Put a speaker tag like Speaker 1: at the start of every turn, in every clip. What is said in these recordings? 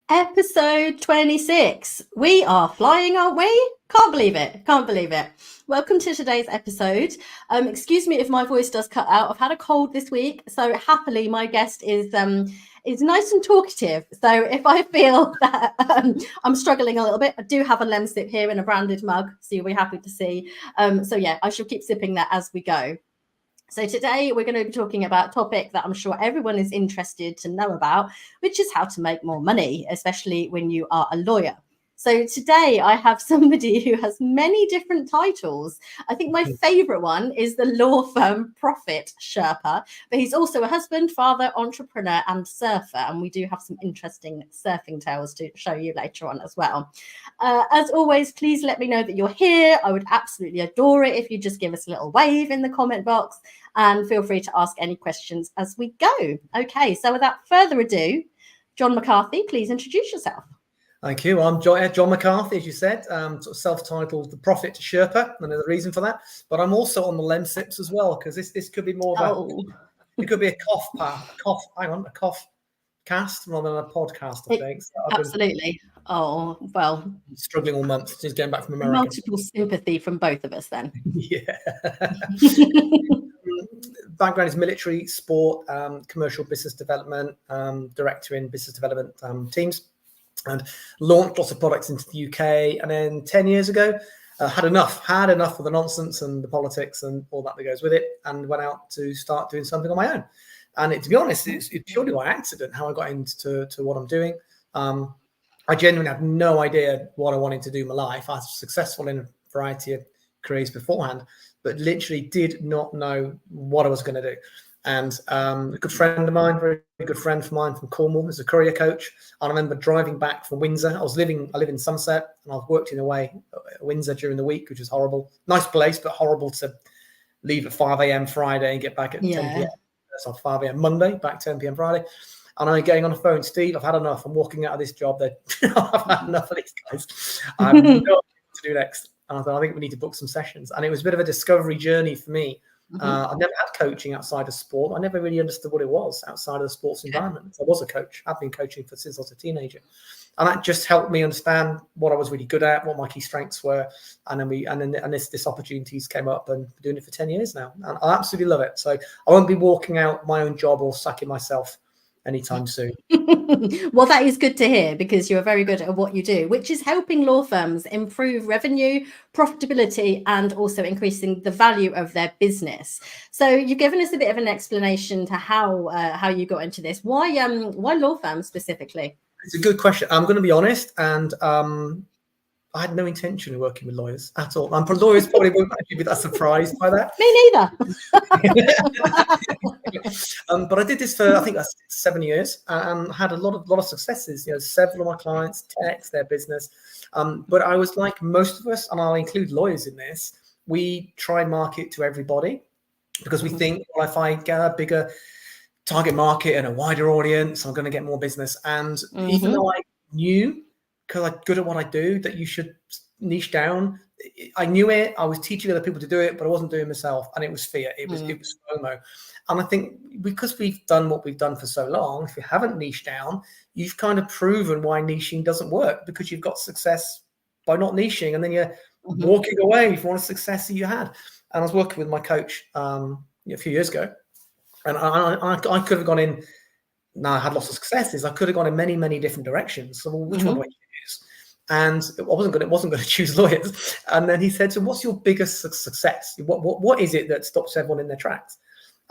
Speaker 1: Episode 26. We are flying, aren't we? Can't believe it. Can't believe it. Welcome to today's episode. Excuse me if my voice does cut out. I've had a cold this week, so happily my guest is nice and talkative. So if I feel that I'm struggling a little bit, I do have a lemon sip here in a branded mug, so you'll be happy to see. So yeah, I shall keep sipping that as we go. So today we're going to be talking about a topic that I'm sure everyone is interested to know about, which is how to make more money, especially when you are a lawyer. So today I have somebody who has many different titles. I think my favorite one is the Law Firm Profit Sherpa, but he's also a husband, father, entrepreneur, and surfer. And we do have some interesting surfing tales to show you later on as well. As always, please let me know that you're here. I would absolutely adore it if you just give us a little wave in the comment box, and feel free to ask any questions as we go. Okay, so without further ado, John McCarthy, please introduce yourself.
Speaker 2: Thank you. I'm John McCarthy, as you said, sort of self-titled The Profit Sherpa, and there's a reason for that. But I'm also on the lem sips as well, because this could be more of it could be a cough cast rather than a podcast, I think. So
Speaker 1: absolutely. Oh, well.
Speaker 2: Struggling all month since getting back from America.
Speaker 1: Multiple sympathy from both of us then.
Speaker 2: Yeah. Background is military, sport, commercial business development, director in business development teams, and launched lots of products into the UK. And then 10 years ago, had enough of the nonsense and the politics and all that goes with it, and went out to start doing something on my own. And to be honest, it's purely by accident how I got into what I'm doing. I genuinely had no idea what I wanted to do in my life. I was successful in a variety of careers beforehand, but literally did not know what I was going to do. And a good friend of mine, very good friend of mine from Cornwall, is a career coach. I remember driving back from Windsor. I live in Somerset, and I was working away at Windsor during the week, which was horrible. Nice place, but horrible to leave at 5 a.m. Friday and get back at 10 p.m. So 5 a.m. Monday, back 10 p.m. Friday. And I'm getting on the phone, Steve, I've had enough. I'm walking out of this job. I've had enough of these guys. I have no idea what to do next. And I thought, I think we need to book some sessions. And it was a bit of a discovery journey for me. I never had coaching outside of sport. I never really understood what it was outside of the sports environment. I was a coach. I've been coaching since I was a teenager. And that just helped me understand what I was really good at, what my key strengths were. And then this opportunities came up, and I'm doing it for 10 years now. And I absolutely love it. So I won't be walking out my own job or sacking myself anytime soon.
Speaker 1: Well, that is good to hear, because you're very good at what you do, which is helping law firms improve revenue, profitability, and also increasing the value of their business. So you've given us a bit of an explanation to how you got into this. Why law firms specifically?
Speaker 2: It's a good question. I'm going to be honest, and I had no intention of working with lawyers at all. Lawyers probably won't actually be that surprised by that.
Speaker 1: Me
Speaker 2: neither. But I did this for, I think that's 7 years, and had a lot of successes. Several of my clients 10x their business. But I was like most of us, and I'll include lawyers in this, we try and market to everybody, because we think, well, if I get a bigger target market and a wider audience, I'm going to get more business. And even though I knew, because I'm good at what I do, that you should niche down, I knew it. I was teaching other people to do it, but I wasn't doing it myself. And it was fear. It was FOMO. And I think because we've done what we've done for so long, if you haven't niched down, you've kind of proven why niching doesn't work, because you've got success by not niching, and then you're walking away from all the success that you had. And I was working with my coach a few years ago, and I could have gone in. Now I had lots of successes. I could have gone in many, many different directions. So which one do I choose? And I wasn't going to choose lawyers. And then he said, "So what's your biggest success? What is it that stops everyone in their tracks?"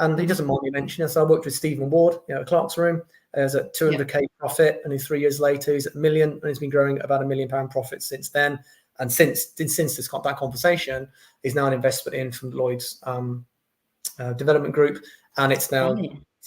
Speaker 2: And he doesn't mind me mentioning it. So I worked with Stephen Ward, at Clark's Room. He was at 200k profit, and then 3 years later he's at $1 million, and he's been growing at about £1 million profit since then. And since that conversation, he's now an investment from Lloyd's development group, and it's now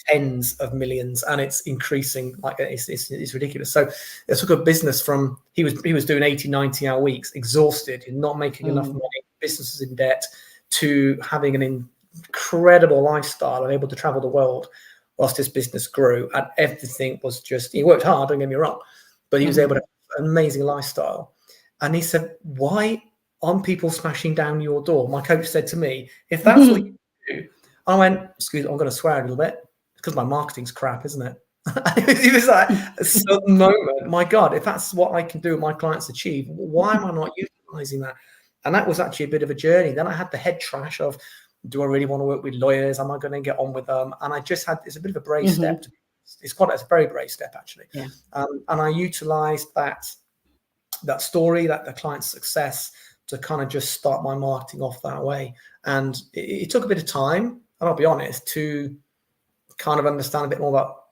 Speaker 2: tens of millions, and it's increasing like it's ridiculous. So it took a business from he was doing 80, 90-hour weeks, exhausted, not making enough money, businesses in debt, to having an incredible lifestyle and able to travel the world whilst his business grew. And everything was just, he worked hard, don't get me wrong, but he was able to have an amazing lifestyle. And he said, "Why aren't people smashing down your door?" My coach said to me, "If that's what you do," I went, "Excuse me, I'm going to swear a little bit, because my marketing's crap, isn't it?" It was like a sudden moment. My God, if that's what I can do and my clients achieve, why am I not utilizing that? And that was actually a bit of a journey. Then I had the head trash of, do I really want to work with lawyers? Am I going to get on with them? And I just had, it's a bit of a brave step. It's a very brave step, actually.
Speaker 1: Yeah.
Speaker 2: And I utilized that story, that the client's success, to kind of just start my marketing off that way. And it took a bit of time, and I'll be honest, to kind of understand a bit more about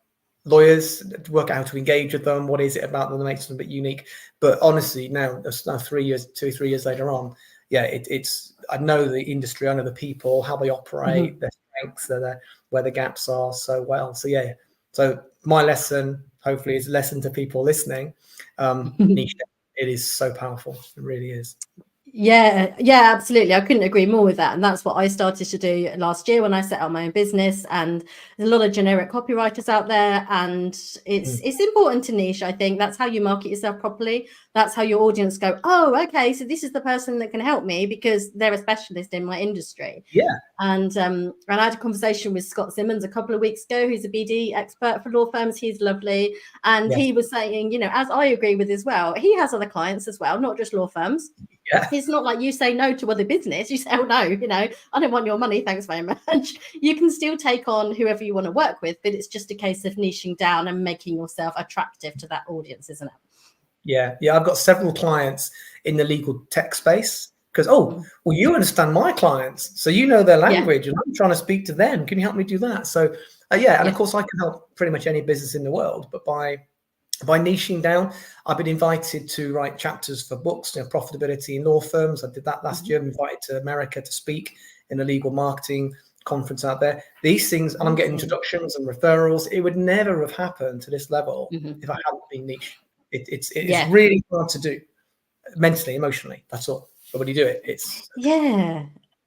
Speaker 2: lawyers, to work out how to engage with them. What is it about them that makes them a bit unique? But honestly, now 3 years, 2-3 years later on, yeah, it's I know the industry, I know the people, how they operate, their strengths, where the gaps are so well. So yeah, so my lesson, hopefully, is a lesson to people listening. Niche, it is so powerful. It really is.
Speaker 1: Yeah, absolutely. I couldn't agree more with that. And that's what I started to do last year when I set up my own business. And there's a lot of generic copywriters out there, and it's important to niche. I think that's how you market yourself properly. That's how your audience go, oh, okay, so this is the person that can help me because they're a specialist in my industry.
Speaker 2: Yeah.
Speaker 1: And I had a conversation with Scott Simmons a couple of weeks ago, who's a BD expert for law firms. He's lovely. And he was saying, you know, as I agree with as well, he has other clients as well, not just law firms.
Speaker 2: Yeah.
Speaker 1: It's not like you say no to other business. You say, oh, no, you know, I don't want your money. Thanks very much. You can still take on whoever you want to work with, but it's just a case of niching down and making yourself attractive to that audience, isn't it?
Speaker 2: Yeah. I've got several clients in the legal tech space because, well, you understand my clients, so you know their language, and I'm trying to speak to them. Can you help me do that? So, of course, I can help pretty much any business in the world, but by niching down, I've been invited to write chapters for books, profitability in law firms. I did that last year. I'm invited to America to speak in a legal marketing conference out there. These things, and I'm getting introductions and referrals. It would never have happened to this level if I hadn't been niche. It's really hard to do, mentally, emotionally. That's all. But when you do it, it's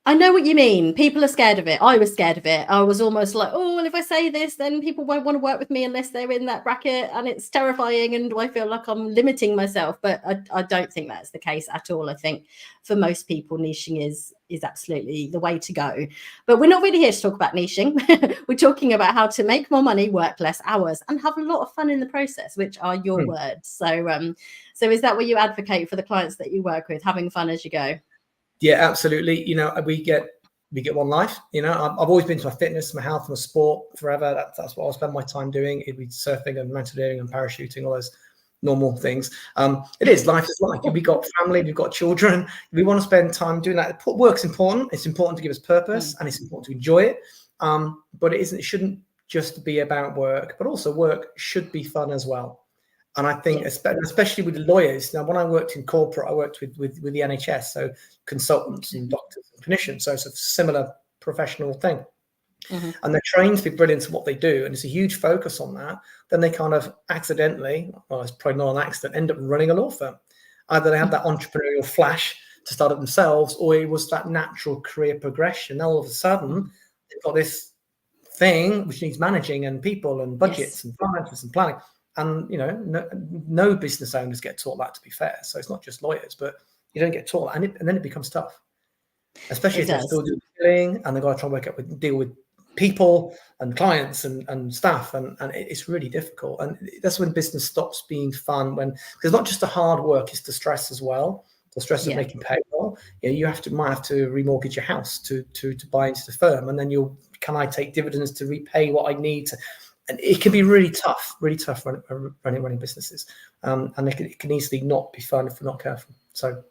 Speaker 1: I know what you mean. People are scared of it. I was scared of it. I was almost like, oh, well, if I say this, then people won't want to work with me unless they're in that bracket, and it's terrifying. And do I feel like I'm limiting myself? But I don't think that's the case at all. I think for most people, niching is absolutely the way to go. But we're not really here to talk about niching. We're talking about how to make more money, work less hours, and have a lot of fun in the process, which are your words. So is that what you advocate for the clients that you work with, having fun as you go?
Speaker 2: Yeah, absolutely. You know, we get one life. You know, I've always been to my fitness, my health, my sport forever. That's what I'll spend my time doing. It'd be surfing and mountaineering and parachuting, all those normal things. It is, life is like, we've got family, we've got children. We want to spend time doing that. Work's important. It's important to give us purpose, and it's important to enjoy it. But it shouldn't just be about work, but also work should be fun as well. And I think, especially with the lawyers, now when I worked in corporate, I worked with the NHS, so consultants and doctors and clinicians, so it's a similar professional thing. And they're trained to be brilliant at what they do, and it's a huge focus on that. Then they kind of accidentally, well, it's probably not an accident, end up running a law firm. Either they have that entrepreneurial flash to start it themselves, or it was that natural career progression. Now all of a sudden, they've got this thing which needs managing and people and budgets and finances and planning. And, you know, no business owners get taught that, to be fair. So it's not just lawyers, but you don't get taught, and then it becomes tough, especially if they're still doing billing and they've got to try and deal with people and clients and staff, and it's really difficult. And that's when business stops being fun, because not just the hard work, it's the stress as well. The stress of making payroll. You know, might have to remortgage your house to buy into the firm, and then can I take dividends to repay what I need to? And it can be really tough running businesses. And it can easily not be fun if we're not careful. So,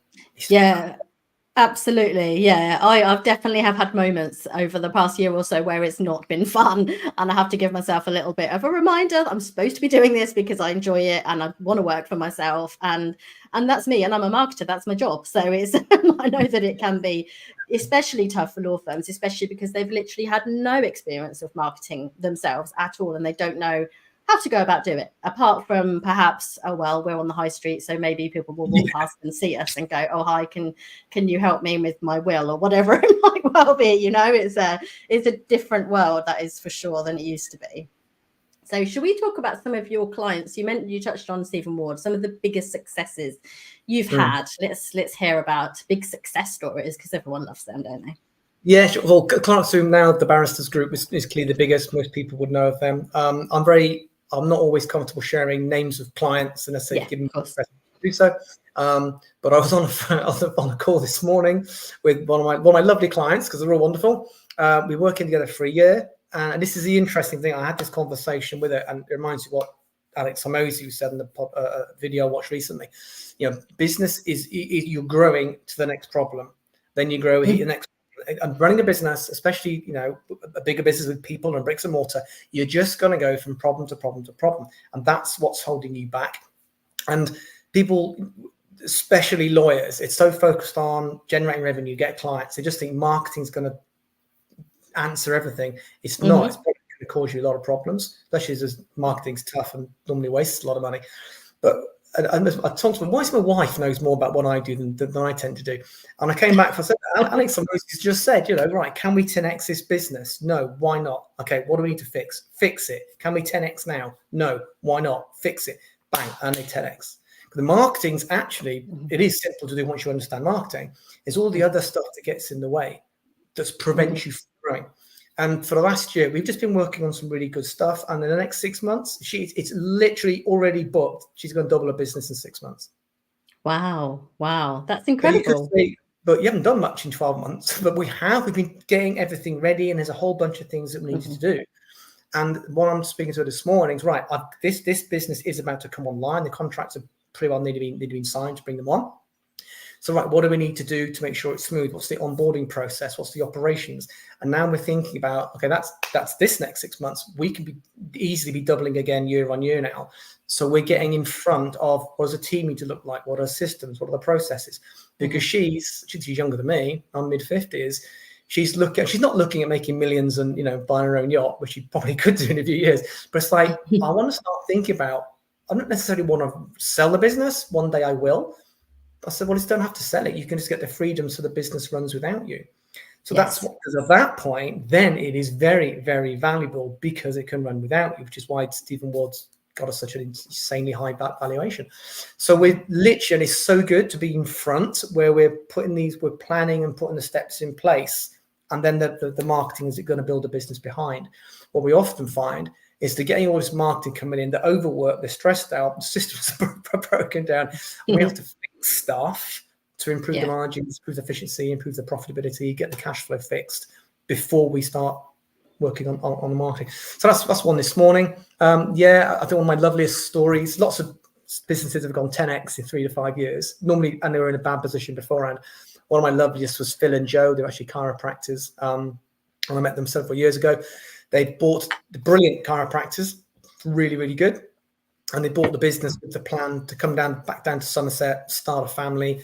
Speaker 1: absolutely. Yeah, I've definitely have had moments over the past year or so where it's not been fun. And I have to give myself a little bit of a reminder that I'm supposed to be doing this because I enjoy it and I want to work for myself. And that's me. And I'm a marketer. That's my job. So I know that it can be especially tough for law firms, especially because they've literally had no experience of marketing themselves at all, and they don't know how to go about doing it, apart from perhaps, oh, well, we're on the high street, so maybe people will walk past and see us and go, oh, hi, can you help me with my will, or whatever it might well be. You know, it's a different world, that is for sure, than it used to be. So should we talk about some of your clients? You touched on Stephen Ward, some of the biggest successes you've had. Let's hear about big success stories, because everyone loves them, don't they?
Speaker 2: Yeah, sure. Well, Clark's now the Barristers Group is clearly the biggest. Most people would know of them. I'm very I'm not always comfortable sharing names of clients and I say give them
Speaker 1: of course.
Speaker 2: to do so. But I was on a call this morning with one of my lovely clients because they're all wonderful. We're working together for a year, and this is the interesting thing. I had this conversation with her, and it reminds me what Alex Hormozi said in the video I watched recently. Business is you're growing to the next problem, then you grow the next. And running a business, especially a bigger business with people and bricks and mortar, you're just going to go from problem to problem to problem, and that's what's holding you back. And people, especially lawyers, it's so focused on generating revenue, get clients. They just think marketing's going to answer everything. It's not. It's probably going to cause you a lot of problems, especially as marketing's tough and normally wastes a lot of money. But I talked to my wife knows more about what I do than I tend to do. And I came back and I said, Alex just said, right, can we 10x this business? No, why not? Okay, what do we need to fix? Fix it. Can we 10x now? No, why not? Fix it. Bang, and they 10x. The marketing's actually, it is simple to do once you understand marketing. It's all the other stuff that gets in the way that prevents you from growing. And for the last year, we've just been working on some really good stuff. And in the next 6 months, it's literally already booked. She's going to double her business in 6 months.
Speaker 1: Wow. That's incredible.
Speaker 2: But you haven't done much in 12 months. But we've been getting everything ready. And there's a whole bunch of things that we needed to do. And what I'm speaking to her this morning is, right, this business is about to come online. The contracts are pretty well need to be signed to bring them on. So, right, what do we need to do to make sure it's smooth? What's the onboarding process? What's the operations? And now we're thinking about, okay, that's this next 6 months. We can easily be doubling again year on year now. So we're getting in front of what does a team need to look like? What are systems? What are the processes? Because she's younger than me. I'm mid-50s. She's not looking at making millions and buying her own yacht, which she probably could do in a few years. But it's like I want to start thinking about. I don't necessarily want to sell the business. One day I will. I said, well, you don't have to sell it. You can just get the freedom so the business runs without you. So that's what, because at that point, then it is very, very valuable because it can run without you, which is why Stephen Ward's got us such an insanely high valuation. So we're literally, it's so good to be in front where we're planning and putting the steps in place. And then the marketing is going to build a business behind. What we often find is they're getting all this marketing coming in, they're overworked, they're stressed out, the systems are broken down. And we have to fix stuff to improve the margins, improve the efficiency, improve the profitability, get the cash flow fixed before we start working on the marketing. So that's one this morning. I think one of my loveliest stories, lots of businesses have gone 10x in 3 to 5 years, normally, and they were in a bad position beforehand. One of my loveliest was Phil and Joe. They're actually chiropractors. And I met them several years ago. They bought the brilliant chiropractors, really, really good. And they bought the business with the plan to come back down to Somerset, start a family.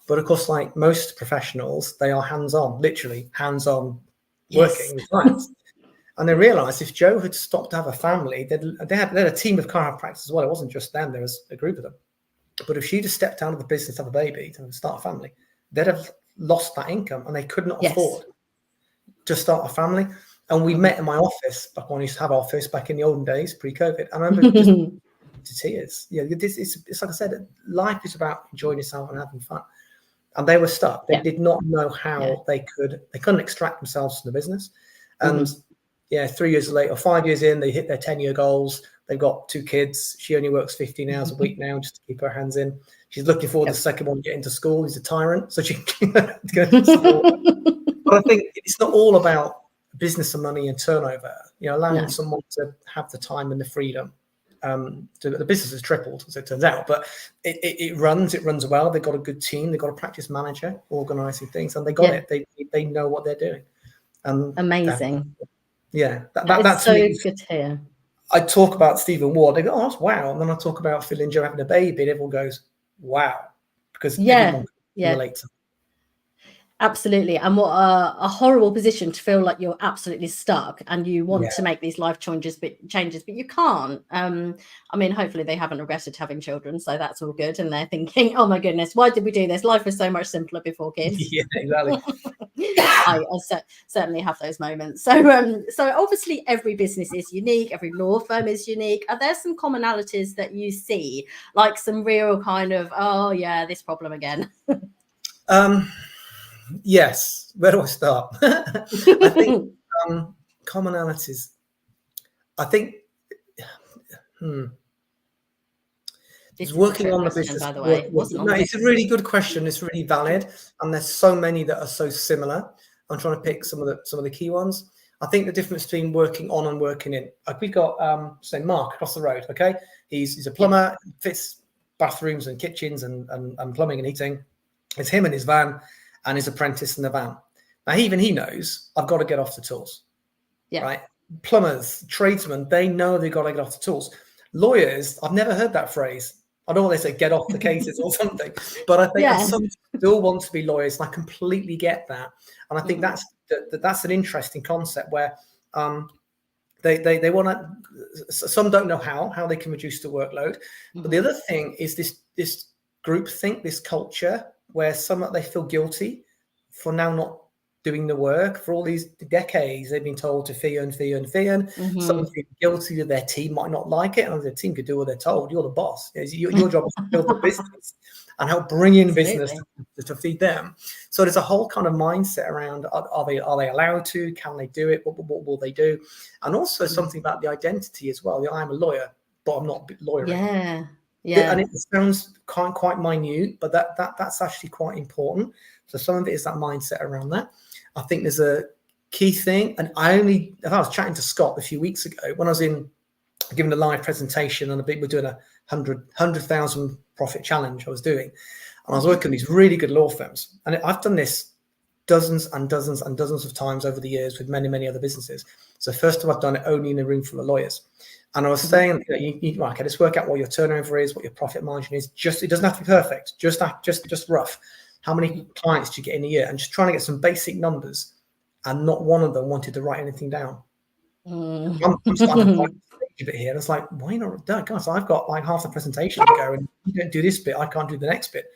Speaker 2: But of course, like most professionals, they are hands-on, literally hands-on working with clients. And they realized if Joe had stopped to have a family, they had a team of chiropractors as well. It wasn't just them, there was a group of them. But if she'd have stepped out of the business, have a baby, to start a family, they'd have lost that income and they could not afford to start a family. And we met in my office back when I used to have office back in the olden days, pre-COVID. And I remember just to tears. It's like I said, life is about enjoying yourself and having fun. And they were stuck. They did not know how they couldn't extract themselves from the business. And 3 years later, or 5 years in, they hit their 10-year goals. They've got 2 kids. She only works 15 hours a week now just to keep her hands in. She's looking for the second one to get into school. He's a tyrant, so she can go to school. But I think it's not all about business and money and turnover. Allowing someone to have the time and the freedom. The business has tripled, as it turns out, but it runs well. They've got a good team. They've got a practice manager organising things, and they got it. They know what they're doing.
Speaker 1: Amazing.
Speaker 2: That's
Speaker 1: so good to hear.
Speaker 2: I talk about Stephen Ward. They go, "Oh, that's wow," and then I talk about Phil and Joe having a baby, and everyone goes, "Wow," because everyone can relate to.
Speaker 1: Absolutely. And what a horrible position to feel like you're absolutely stuck and you want to make these life changes, but you can't. I mean, hopefully they haven't regretted having children, so that's all good. And they're thinking, oh my goodness, why did we do this? Life was so much simpler before kids.
Speaker 2: Yeah, exactly.
Speaker 1: I certainly have those moments. So obviously every business is unique. Every law firm is unique. Are there some commonalities that you see, like some real kind of, this problem again?
Speaker 2: Yes. Where do I start? I think commonalities. I think
Speaker 1: This is a
Speaker 2: working
Speaker 1: trick
Speaker 2: on the
Speaker 1: question,
Speaker 2: business.
Speaker 1: by the way. It wasn't on
Speaker 2: No,
Speaker 1: the
Speaker 2: it's a
Speaker 1: list.
Speaker 2: really good question. It's really valid, and there's so many that are so similar. I'm trying to pick some of the key ones. I think the difference between working on and working in. Like we got say Mark across the road. Okay, he's a plumber, fits bathrooms and kitchens and plumbing and heating. It's him and his van and his apprentice in the van. Now even he knows I've got to get off the tools.
Speaker 1: Yeah.
Speaker 2: Right? Plumbers, tradesmen, they know they've got to get off the tools. Lawyers, I've never heard that phrase. I don't want to say get off the cases or something, but I think some still want to be lawyers, and I completely get that. And I think that's an interesting concept where they want to. Some don't know how they can reduce the workload, but the other thing is this group think, this culture where they feel guilty for now not doing the work. For all these decades, they've been told to fee and. Some feel guilty that their team might not like it, and their team could do what they're told. You're the boss. Your job is to build the business and help bring in business to feed them. So there's a whole kind of mindset around: are they allowed to? Can they do it? What will they do? And also something about the identity as well. I'm a lawyer, but I'm not lawyering.
Speaker 1: Yeah.
Speaker 2: And it sounds quite minute, but that's actually quite important. So some of it is that mindset around that. I think there's a key thing, and I was chatting to Scott a few weeks ago when I was giving a live presentation, and we're doing a 100,000 profit challenge I was doing, and I was working with these really good law firms, and I've done this dozens and dozens and dozens of times over the years with many other businesses. So first time I've done it only in a room full of lawyers. And I was saying, okay, let's work out what your turnover is, what your profit margin is. It doesn't have to be perfect, just rough. How many clients do you get in a year? And just trying to get some basic numbers. And not one of them wanted to write anything down. I'm starting to stage a bit here. It's like, why not? Guys, I've got like half the presentation to go, and you don't do this bit, I can't do the next bit.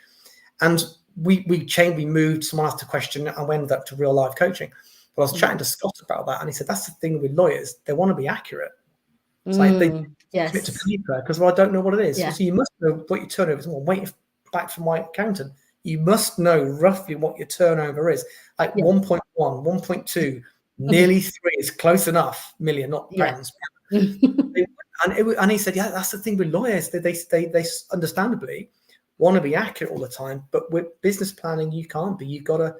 Speaker 2: And we moved. Someone asked a question, and went up to real life coaching. But I was chatting to Scott about that, and he said that's the thing with lawyers; they want to be accurate. It's like they commit to paper because I don't know what it is. So you must know what your turnover is. Well, waiting back from my accountant. You must know roughly what your turnover is. Like 1.1, 1.2, nearly 3 is close enough million, not pounds. And he said, yeah, that's the thing with lawyers. They understandably want to be accurate all the time, but with business planning, you can't be. You've got to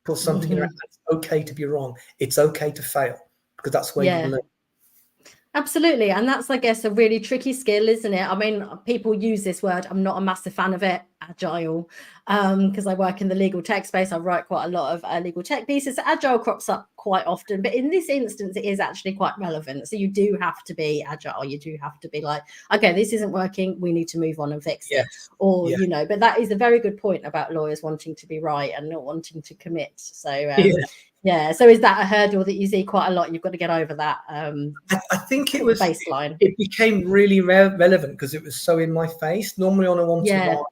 Speaker 2: put something in. It's okay to be wrong. It's okay to fail because that's where you learn.
Speaker 1: Absolutely. And that's, I guess, a really tricky skill, isn't it? I mean, people use this word. I'm not a massive fan of it, agile, because I work in the legal tech space. I write quite a lot of legal tech pieces. So agile crops up quite often. But in this instance, it is actually quite relevant. So you do have to be agile. You do have to be like, okay, this isn't working. We need to move on and fix it. Or, but that is a very good point about lawyers wanting to be right and not wanting to commit. So, so is that a hurdle that you see quite a lot? You've got to get over that.
Speaker 2: I think it was
Speaker 1: baseline.
Speaker 2: It became really relevant because it was so in my face. Normally on a one-to-one,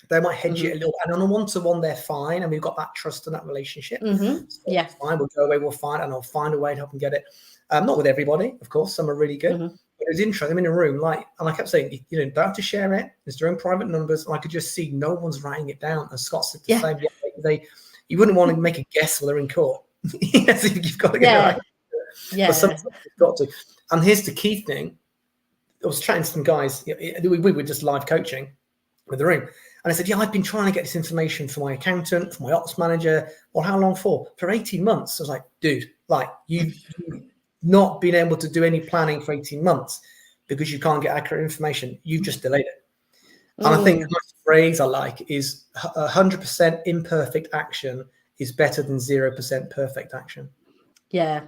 Speaker 2: they might hedge it a little, and on a one-to-one, they're fine, and we've got that trust and that relationship. So fine, we'll go away, we'll find, and I'll find a way to help them get it. Not with everybody, of course. Some are really good. But it was interesting. I'm in a room, and I kept saying, don't have to share it. It's their own private numbers, and I could just see no one's writing it down. And Scott said the same. You wouldn't want to make a guess while they're in court. You've got to get it right. But sometimes you've got to. And here's the key thing. I was chatting to some guys. We were just live coaching with the room. And I said, I've been trying to get this information from my accountant, from my ops manager. Well, how long for? For 18 months. I was like, dude, you've not been able to do any planning for 18 months because you can't get accurate information. You've just delayed it. And I think the phrase I like is 100% imperfect action is better than 0% perfect action. Yeah.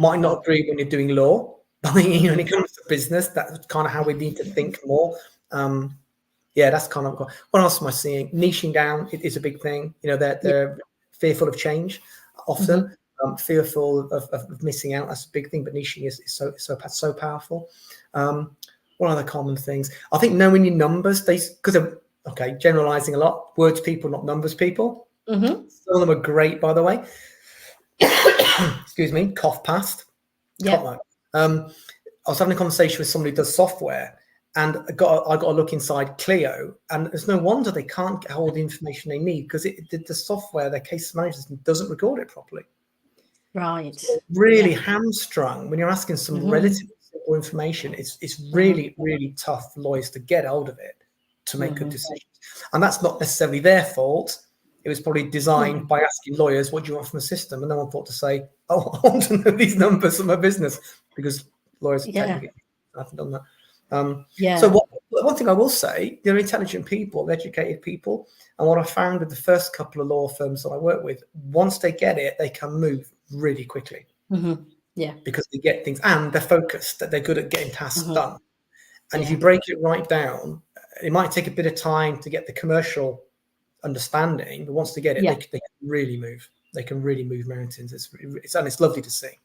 Speaker 2: Might not agree when you're doing law, but when it comes to business, that's kind of how we need to think more. That's kind of what else am I seeing? Niching down is a big thing. They're fearful of change often, fearful of missing out. That's a big thing, but niching is so powerful. What are the common things? I think knowing your numbers, generalizing a lot. Words people, not numbers people. Some of them are great, by the way. Excuse me, cough past. I was having a conversation with somebody who does software, and I got to look inside Clio, and there's no wonder they can't get all the information they need because the software, their case management system, doesn't record it properly.
Speaker 1: Right.
Speaker 2: So really hamstrung when you're asking some relatively simple information. It's really, really tough for lawyers to get hold of it to make good decisions. And that's not necessarily their fault. It was probably designed by asking lawyers, what do you want from the system? And no one thought to say, oh, I want to know these numbers of my business, because lawyers technically haven't done that. So one thing I will say, they're intelligent people, educated people. And what I found with the first couple of law firms that I work with, once they get it, they can move really quickly. Because they get things, and they're focused, that they're good at getting tasks done. And if you break it right down, it might take a bit of time to get the commercial understanding, but once they get it, they can really move. They can really move mountains. It's lovely to see.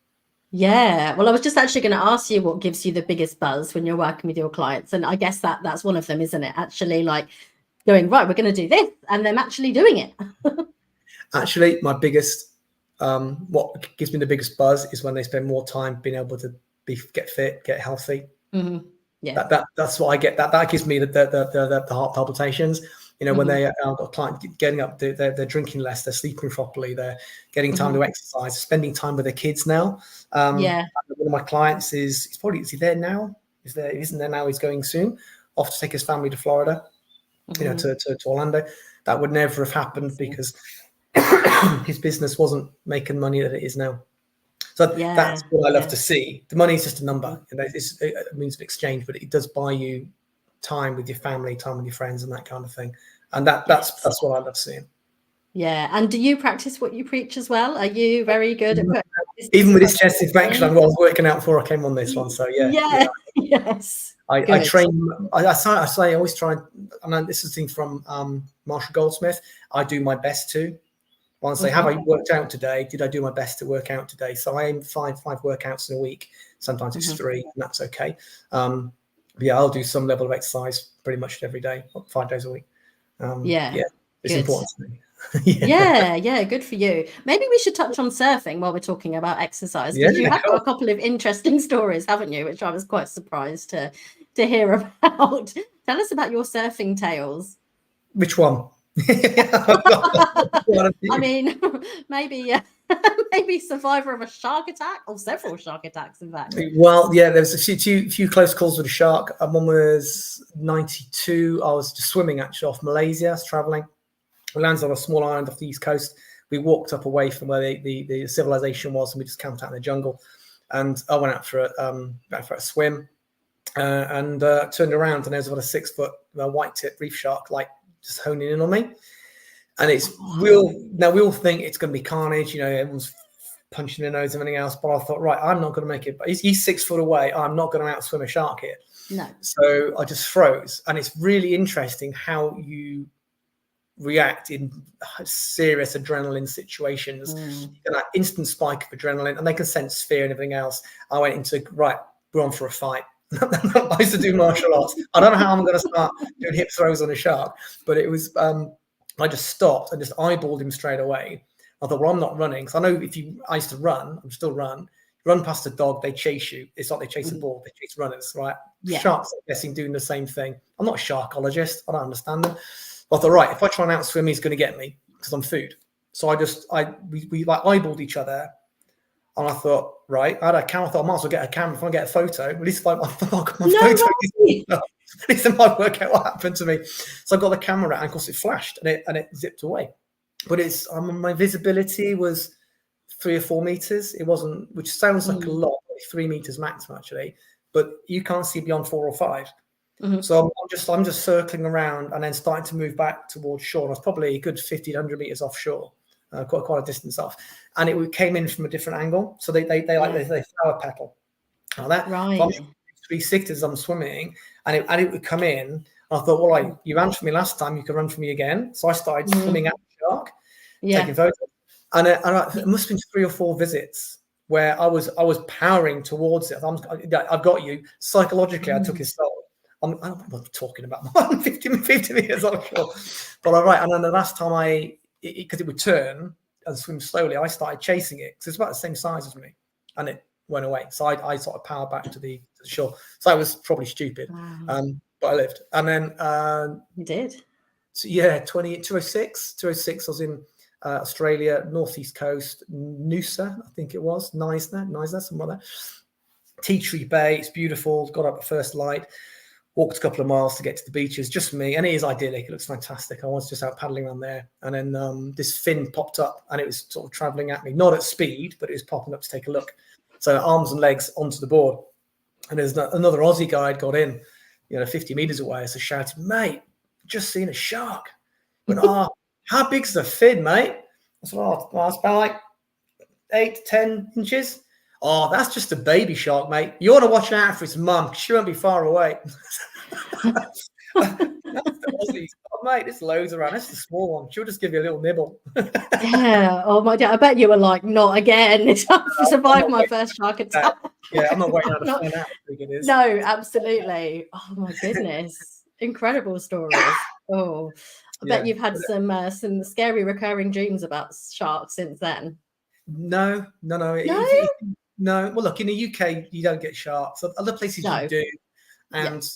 Speaker 1: Yeah. Well, I was just actually going to ask you what gives you the biggest buzz when you're working with your clients. And I guess that's one of them, isn't it? Actually, like going, right, we're going to do this, and them actually doing it.
Speaker 2: Actually, my biggest, what gives me the biggest buzz is when they spend more time being able to get fit, get healthy. That's what I get. That gives me the heart palpitations. You know, when they got a client getting up, they're drinking less, they're sleeping properly, they're getting time to exercise, spending time with their kids now. One of my clients is he there now? Isn't there now? He's going soon off to take his family to Florida, you know, to Orlando. That would never have happened because his business wasn't making money that it is now. So that's what I love to see. The money is just a number, and it's a means of exchange, but it does buy you time with your family, time with your friends, and that kind of thing. And that's what I love seeing.
Speaker 1: Yeah. And do you practice what you preach as well? Are you very good at putting
Speaker 2: even with this chest infection? I was working out before I came on this one. So
Speaker 1: yes.
Speaker 2: I train. I always try. And this is a thing from Marshall Goldsmith. I do my best to. Once I say, have I worked out today? Did I do my best to work out today? So I aim five workouts in a week. Sometimes it's 3, and that's okay. I'll do some level of exercise pretty much every day, 5 days a week. It's important to me.
Speaker 1: Yeah, good for you. Maybe we should touch on surfing while we're talking about exercise, because you have got a couple of interesting stories, haven't you, which I was quite surprised to hear about. Tell us about your surfing tales.
Speaker 2: Which one?
Speaker 1: I mean, maybe survivor of a shark attack, or several shark attacks, in fact.
Speaker 2: Well, there was a few close calls with a shark. One was 92. I was just swimming actually off Malaysia. I was traveling. We landed on a small island off the east coast. We walked up away from where the civilization was, and we just camped out in the jungle. And I went out for a swim, and turned around, and there was about a 6-foot white tip reef shark, like just honing in on me. And we all think it's going to be carnage, you know, everyone's punching their nose and everything else. But I thought, right, I'm not going to make it. But he's 6 foot away. I'm not going to outswim a shark here.
Speaker 1: No.
Speaker 2: So I just froze. And it's really interesting how you react in serious adrenaline situations. You get that instant spike of adrenaline, and they can sense fear and everything else. I went into, right, we're on for a fight. I used to do martial arts. I don't know how I'm going to start doing hip throws on a shark, but it was. I just stopped and just eyeballed him straight away. I thought, well, I'm not running, because I know I used to run. I'm still run past a dog, they chase you. It's like they chase a ball, they chase runners, right? Yeah. Sharks, I'm guessing, doing the same thing. I'm not a sharkologist. I don't understand them. But I thought, right, if I try and outswim, he's going to get me because I'm food. So we like eyeballed each other. And I thought, right, I had a camera. I thought I might as well get a camera if I get a photo. At least if my photo, at least I might work out what happened to me. So I got the camera out, and of course it flashed and it zipped away. But my visibility was 3 or 4 meters. It wasn't, which sounds like a lot, 3 meters maximum actually, but you can't see beyond 4 or 5. So I'm just circling around and then starting to move back towards shore. I was probably a good 50 to 100 meters offshore, quite a distance off, and it came in from a different angle. So they flower petal. Now that right. So I'm 360 as I'm swimming, and it would come in. And I thought, well, you ran for me last time, you can run for me again. So I started swimming at the shark, taking photos, and it must have been 3 or 4 visits where I was powering towards it. I've got you. Psychologically, I took his soul. I don't know what I'm talking about. 50 meters offshore. But all right. And then the last time because it would turn and swim slowly, I started chasing it because it's about the same size as me, and it went away. So I sort of powered back to the shore. So I was probably stupid, but I lived. And then
Speaker 1: you did.
Speaker 2: So 206. I was in Australia, northeast coast, Noosa, I think it was, Nisna, somewhere there. Tea Tree Bay, it's beautiful. Got up at first light, walked a couple of miles to get to the beaches, just me. And it is idyllic. It looks fantastic. I was just out paddling around there. And then this fin popped up and it was sort of traveling at me, not at speed, but it was popping up to take a look. So arms and legs onto the board. And there's another Aussie guide got in, 50 meters away. So shouted, mate, just seen a shark. But how big's the fin, mate? I said, it's about like 8 to 10 inches. Oh, that's just a baby shark, mate. You ought to watch out for its mum. She won't be far away. That's the Aussies. Oh, mate, there's loads around. That's the small one. She'll just give you a little nibble.
Speaker 1: Yeah. Oh my God. I bet you were like, not again. I've survived my first shark attack.
Speaker 2: Yeah, I'm not waiting out to find out how big it is.
Speaker 1: No, absolutely. Oh my goodness. Incredible stories. Oh, I bet you've had some scary recurring dreams about sharks since then.
Speaker 2: No. No. Well, look, in the UK, you don't get sharks. Other places you do. And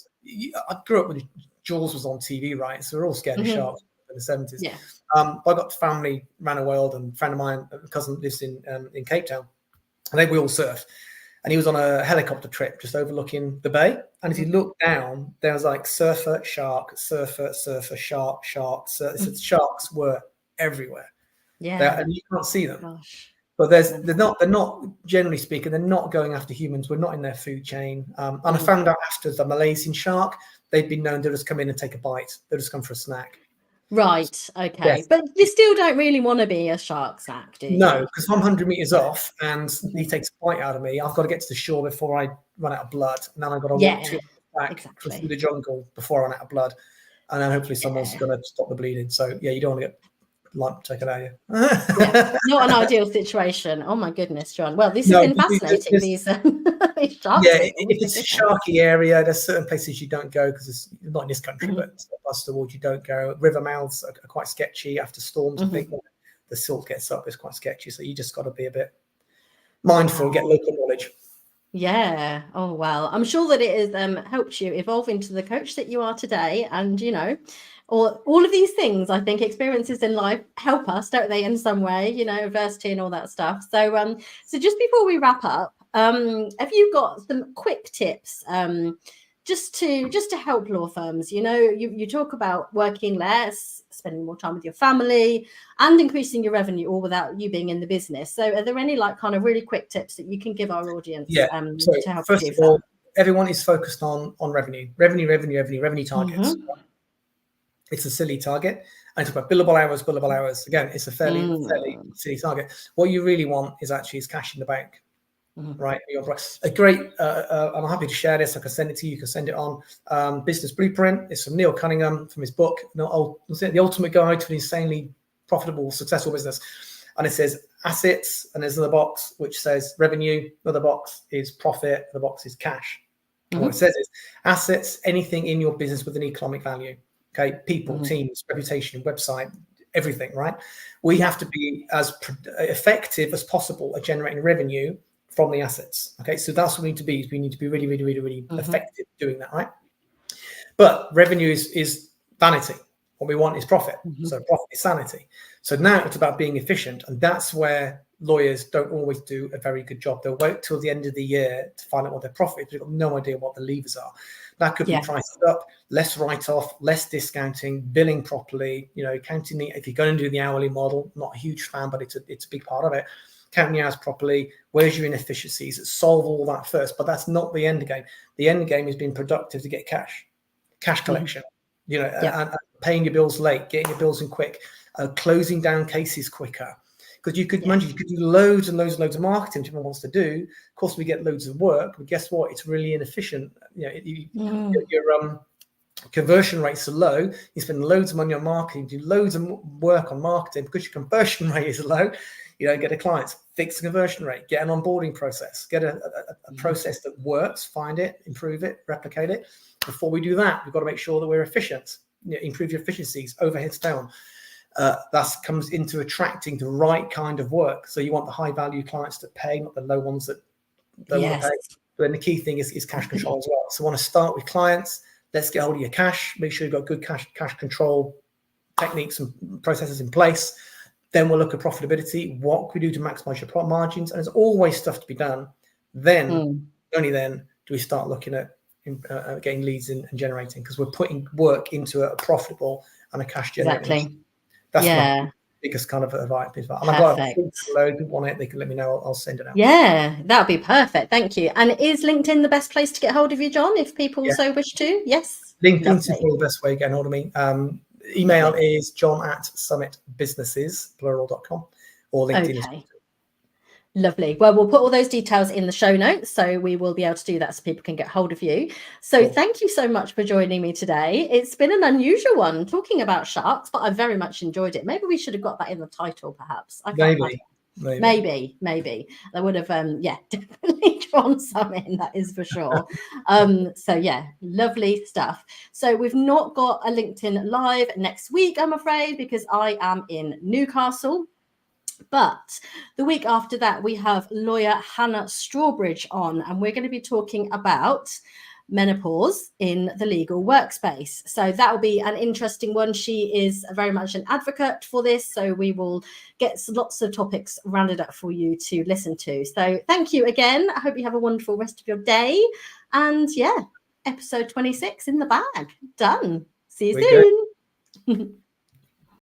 Speaker 2: I grew up when Jaws was on TV, right? So we're all scared of sharks in the 70s.
Speaker 1: Yeah.
Speaker 2: I got family around the world, and a friend of mine, a cousin lives in Cape Town, and we all surf. And he was on a helicopter trip just overlooking the bay. And if you look down, there was like surfer, shark, shark. Sharks were everywhere.
Speaker 1: Yeah.
Speaker 2: And you can't see them.
Speaker 1: Gosh.
Speaker 2: But they're not, generally speaking, they're not going after humans. We're not in their food chain. And I found out after the Malaysian shark, they've been known to just come in and take a bite. They'll just come for a snack.
Speaker 1: Right. Okay.
Speaker 2: Yes.
Speaker 1: But you still don't really want to be a shark snack, do you?
Speaker 2: No, because I'm 100 meters off and he takes a bite out of me. I've got to get to the shore before I run out of blood. And then I've got to walk 2 back through the jungle before I run out of blood. And then hopefully someone's going to stop the bleeding. So, you don't want to get lump taken out of you.
Speaker 1: Not an ideal situation. Oh, my goodness, John. Well, this has been fascinating. These sharks.
Speaker 2: Yeah, if it's a sharky area, there's certain places you don't go because it's not in this country, but across the world you don't go. River mouths are quite sketchy after storms. I think when the silt gets up, it's quite sketchy. So you just got to be a bit mindful, get local knowledge.
Speaker 1: Yeah. Oh, well, I'm sure that it has helped you evolve into the coach that you are today. And, all of these things, I think experiences in life help us, don't they, in some way, adversity and all that stuff. So, so just before we wrap up, have you got some quick tips just to help law firms? You talk about working less, spending more time with your family, and increasing your revenue, all without you being in the business. So, are there any kind of really quick tips that you can give our audience?
Speaker 2: So
Speaker 1: to help
Speaker 2: first of all, everyone is focused on revenue targets. It's a silly target. I talk about billable hours. Again, it's a fairly silly target. What you really want is cash in the bank. Right. A great, I'm happy to share this. I can send it to you. You can send it on Business Blueprint. It's from Neil Cunningham from his book, The Ultimate Guide to an Insanely Profitable, Successful Business. And it says assets, and there's another box which says revenue. Another box is profit. The box is cash. And what it says is assets, anything in your business with an economic value. Okay, people, teams, reputation, website, everything, right? We have to be as effective as possible at generating revenue from the assets. Okay, so that's what we need to be. We need to be really, really, really, really effective doing that, right? But revenue is vanity. What we want is profit. So profit is sanity. So now it's about being efficient, and that's where lawyers don't always do a very good job. They'll wait till the end of the year to find out what their profit is. They've got no idea what the levers are. That could be priced up, less write-off, less discounting, billing properly, counting if you're going to do the hourly model, not a huge fan, but it's a big part of it. Counting the hours properly, where's your inefficiencies, solve all that first. But that's not the end game. The end game is being productive to get cash collection, and paying your bills late, getting your bills in quick, closing down cases quicker. Because you could imagine you could do loads and loads of marketing everyone wants to do. Of course, we get loads of work, but guess what? It's really inefficient. Your conversion rates are low. You spend loads of money on marketing, do loads of work on marketing because your conversion rate is low. You don't get a client. Fix the conversion rate. Get an onboarding process. Get a process that works. Find it, improve it, replicate it. Before we do that, we've got to make sure that we're efficient. Improve your efficiencies. Overheads down. That comes into attracting the right kind of work. So you want the high value clients that pay, not the low ones that don't want to pay. But then the key thing is cash control as well. So I want to start with clients. Let's get hold of your cash. Make sure you've got good cash control techniques and processes in place. Then we'll look at profitability. What can we do to maximize your profit margins? And there's always stuff to be done. Then Only then do we start looking at getting leads in and generating, because we're putting work into a profitable and a cash generating.
Speaker 1: Exactly.
Speaker 2: That's
Speaker 1: Yeah.
Speaker 2: my biggest kind of advice. And I've got a load of people on it. They can let me know. I'll send it out.
Speaker 1: Yeah, that'd be perfect. Thank you. And is LinkedIn the best place to get hold of you, John, if people so wish to? Yes.
Speaker 2: LinkedIn's probably the best way to get hold of me. Email is john@summitbusinesses.com, or LinkedIn.
Speaker 1: Okay. Lovely. Well, we'll put all those details in the show notes, so we will be able to do that so people can get hold of you. So thank you so much for joining me today. It's been an unusual one talking about sharks, but I very much enjoyed it. Maybe we should have got that in the title, perhaps. Maybe. I would have, definitely drawn some in, that is for sure. So yeah, lovely stuff. So we've not got a LinkedIn live next week, I'm afraid, because I am in Newcastle. But the week after that, we have lawyer Hannah Strawbridge on, and we're going to be talking about menopause in the legal workspace. So that will be an interesting one. She is very much an advocate for this, so we will get lots of topics rounded up for you to listen to. So thank you again. I hope you have a wonderful rest of your day. And yeah, episode 26 in the bag. Done. See you soon.